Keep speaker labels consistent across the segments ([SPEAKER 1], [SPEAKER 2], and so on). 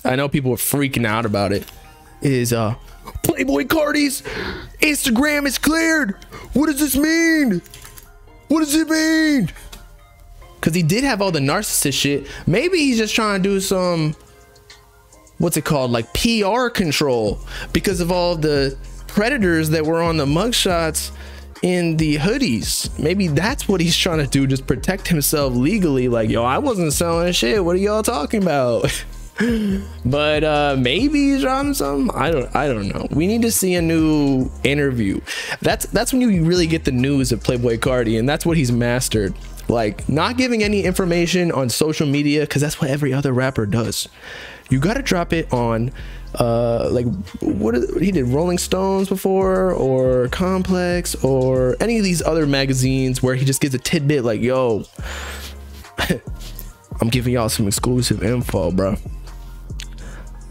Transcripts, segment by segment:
[SPEAKER 1] I know people are freaking out about it. Is Playboi Carti's Instagram is cleared. What does this mean? What does it mean? Because he did have all the narcissist shit. Maybe he's just trying to do some, what's it called, like PR control, because of all the predators that were on the mugshots in the hoodies. Maybe that's what he's trying to do, just protect himself legally. Like, yo, I wasn't selling shit. What are y'all talking about? But maybe he's dropping something. I don't know. We need to see a new interview. That's when you really get the news of Playboi Carti, and that's what he's mastered. Like, not giving any information on social media, because that's what every other rapper does. You got to drop it on like he did Rolling Stones before, or Complex, or any of these other magazines where he just gives a tidbit like, yo, I'm giving y'all some exclusive info, bro.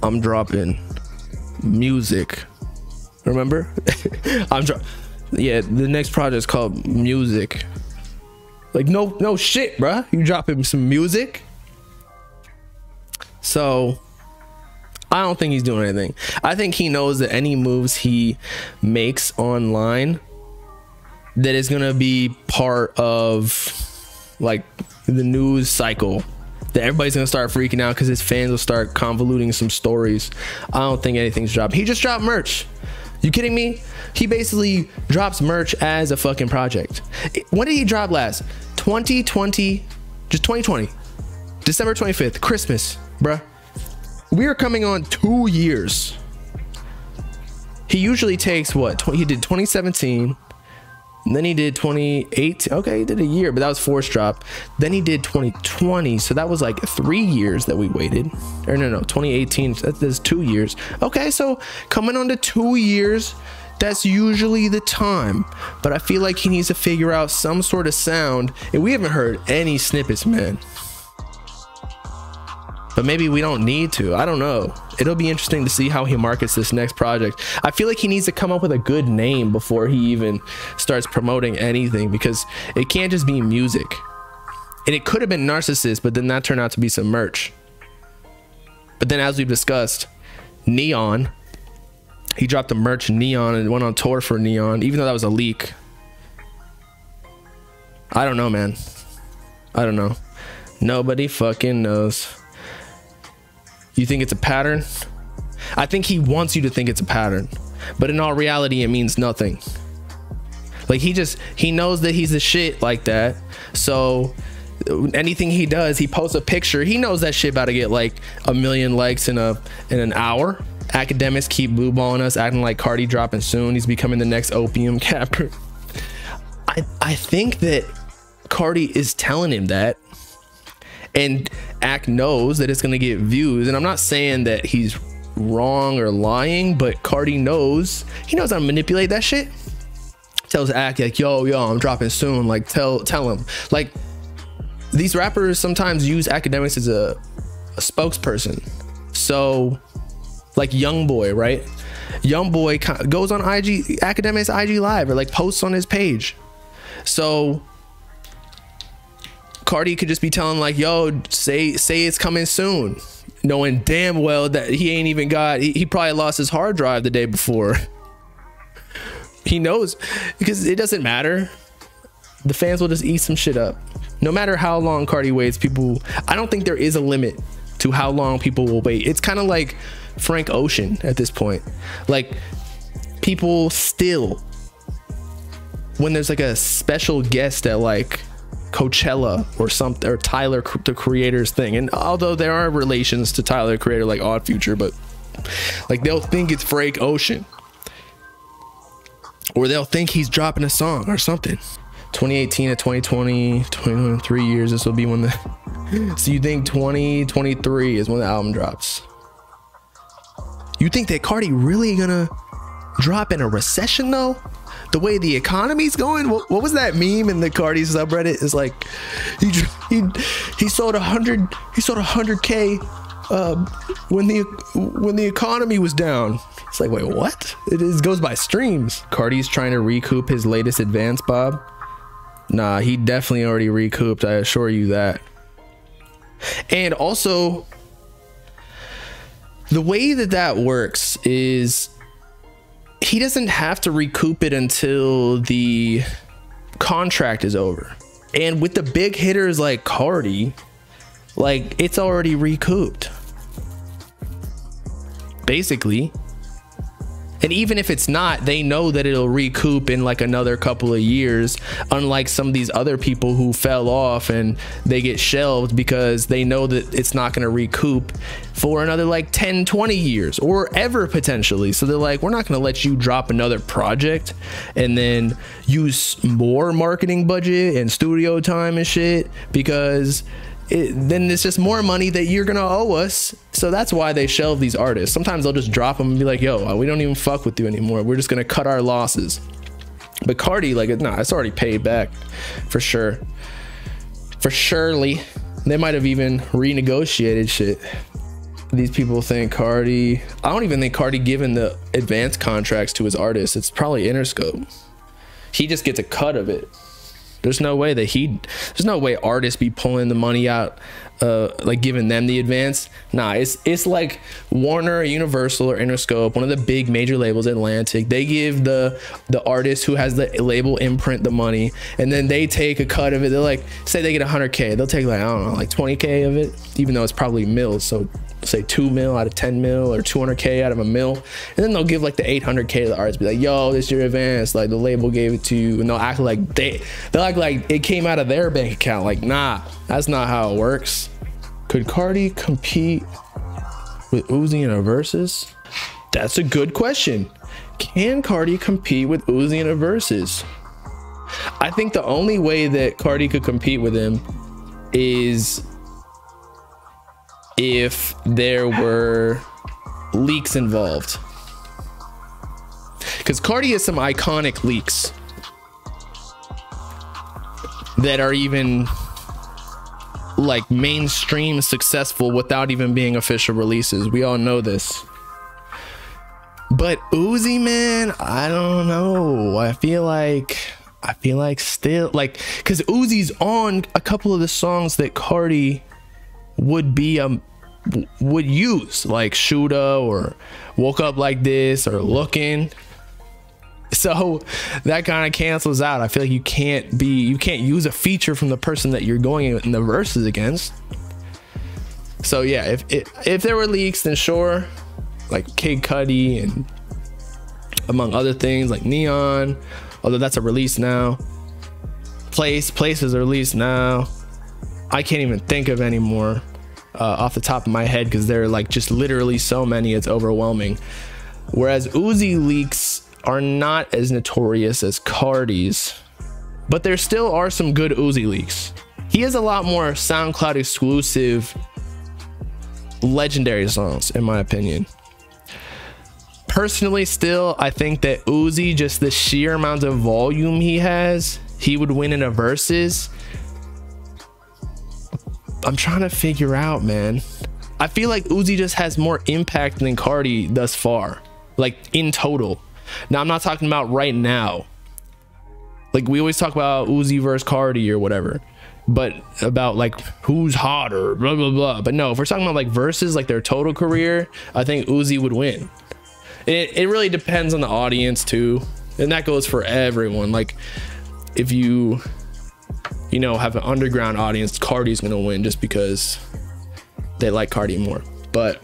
[SPEAKER 1] I'm dropping music. Remember? Yeah, the next project is called Music. Like, no shit, bruh. You dropping some music? So I don't think he's doing anything. I think he knows that any moves he makes online, that is gonna be part of like the news cycle, that everybody's gonna start freaking out because his fans will start convoluting some stories. I don't think anything's dropped. He just dropped merch. You kidding me? He basically drops merch as a fucking project. When did he drop last? 2020, just 2020, December 25th, Christmas, bruh. We are coming on 2 years. He usually takes what? He did 2017. And then he did 2018. Okay, he did a year, but that was forced drop. Then he did 2020. So that was like 3 years that we waited. Or no, 2018. That's 2 years. Okay, so coming on to 2 years, that's usually the time. But I feel like he needs to figure out some sort of sound. And we haven't heard any snippets, man. But maybe we don't need to. I don't know. It'll be interesting to see how he markets this next project. I feel like he needs to come up with a good name before he even starts promoting anything, because it can't just be music. And it could have been Narcissist, but then that turned out to be some merch. But then, as we've discussed, Neon. He dropped the merch Neon and went on tour for Neon, even though that was a leak. I don't know, man. I don't know. Nobody fucking knows. You think it's a pattern? I think he wants you to think it's a pattern, but in all reality, it means nothing. Like, he knows that he's the shit like that. So anything he does, he posts a picture. He knows that shit about to get like 1 million likes in an hour. Academics keep blue balling us, acting like Carti dropping soon. He's becoming the next opium capper. I think that Carti is telling him that. And Ack knows that it's gonna get views, and I'm not saying that he's wrong or lying, but Carti knows. He knows how to manipulate that shit. Tells Ack like, yo, I'm dropping soon. Like, tell him. Like, these rappers sometimes use academics as a spokesperson. So, like Youngboy, right? Youngboy goes on IG, Academics IG Live, or like posts on his page. So Carti could just be telling like, yo, say it's coming soon, knowing damn well that he ain't even got, he probably lost his hard drive the day before. He knows, because it doesn't matter. The fans will just eat some shit up. No matter how long Carti waits, people, I don't think there is a limit to how long people will wait. It's kind of like Frank Ocean at this point. Like, people still, when there's like a special guest at like Coachella or something, or Tyler the Creator's thing, and although there are relations to Tyler the Creator like Odd Future, but like they'll think it's Frank Ocean, or they'll think he's dropping a song or something. 2018 to 2020, 3 years, this will be when the so you think 2023 is when the album drops? You think that Carti really gonna drop in a recession though? The way the economy's going? What was that meme in the Carti subreddit? It's like he sold 100K when the economy was down. It's like, wait, what? It goes by streams. Carti's trying to recoup his latest advance, Bob. Nah, he definitely already recouped, I assure you that. And also, The way that that works is he doesn't have to recoup it until the contract is over. And with the big hitters like Carti, like, it's already recouped, basically. And even if it's not, they know that it'll recoup in like another couple of years, unlike some of these other people who fell off and they get shelved because they know that it's not going to recoup for another like 10, 20 years or ever potentially. So they're like, we're not going to let you drop another project and then use more marketing budget and studio time and shit, because then it's just more money that you're gonna owe us. So that's why they shelve these artists. Sometimes they'll just drop them and be like, yo, we don't even fuck with you anymore, we're just gonna cut our losses. But Carti, like, nah, it's already paid back for sure. For surely. They might have even renegotiated shit. These people think Carti, I don't even think Carti given the advance contracts to his artists. It's probably Interscope. He just gets a cut of it. There's no way that there's no way artists be pulling the money out, like giving them the advance. Nah, it's like Warner, Universal, or Interscope, one of the big major labels, Atlantic. They give the artist who has the label imprint the money, and then they take a cut of it. They're like, say they get 100K, they'll take like, I don't know, like 20K of it, even though it's probably mils. So say 2 mil out of 10 mil or 200K out of a mil, and then they'll give like the 800K to the artist, be like, yo, this is your advance, like the label gave it to you, and they'll act like they'll act like it came out of their bank account. Like, nah, that's not how it works. Could Carti compete with Uzi in a versus? That's a good question. Can Carti compete with Uzi in a versus? I think the only way that Carti could compete with him is if there were leaks involved, because Carti has some iconic leaks that are even like mainstream successful without even being official releases. We all know this. But Uzi, man, I don't know. I feel like still, like, because Uzi's on a couple of the songs that Carti would use, like Shoota or Woke Up Like This or Looking. So that kind of cancels out. I feel like you can't use a feature from the person that you're going in the verses against. So yeah, if there were leaks, then sure, like Kid Cudi and among other things, like Neon, although that's a release now. Places are released now. I can't even think of any more off the top of my head, because there are like just literally so many, it's overwhelming. Whereas Uzi leaks are not as notorious as Carti's, but there still are some good Uzi leaks. He has a lot more SoundCloud exclusive legendary songs, in my opinion. Personally, still, I think that Uzi, just the sheer amount of volume he has, he would win in a versus. I'm trying to figure out, man. I feel like Uzi just has more impact than Carti thus far, like in total. Now, I'm not talking about right now. Like, we always talk about Uzi versus Carti or whatever, but about like who's hotter, blah, blah, blah. But no, if we're talking about like versus, like their total career, I think Uzi would win. It really depends on the audience too. And that goes for everyone. Like, if you know, have an underground audience, Carti's gonna win just because they like Carti more. But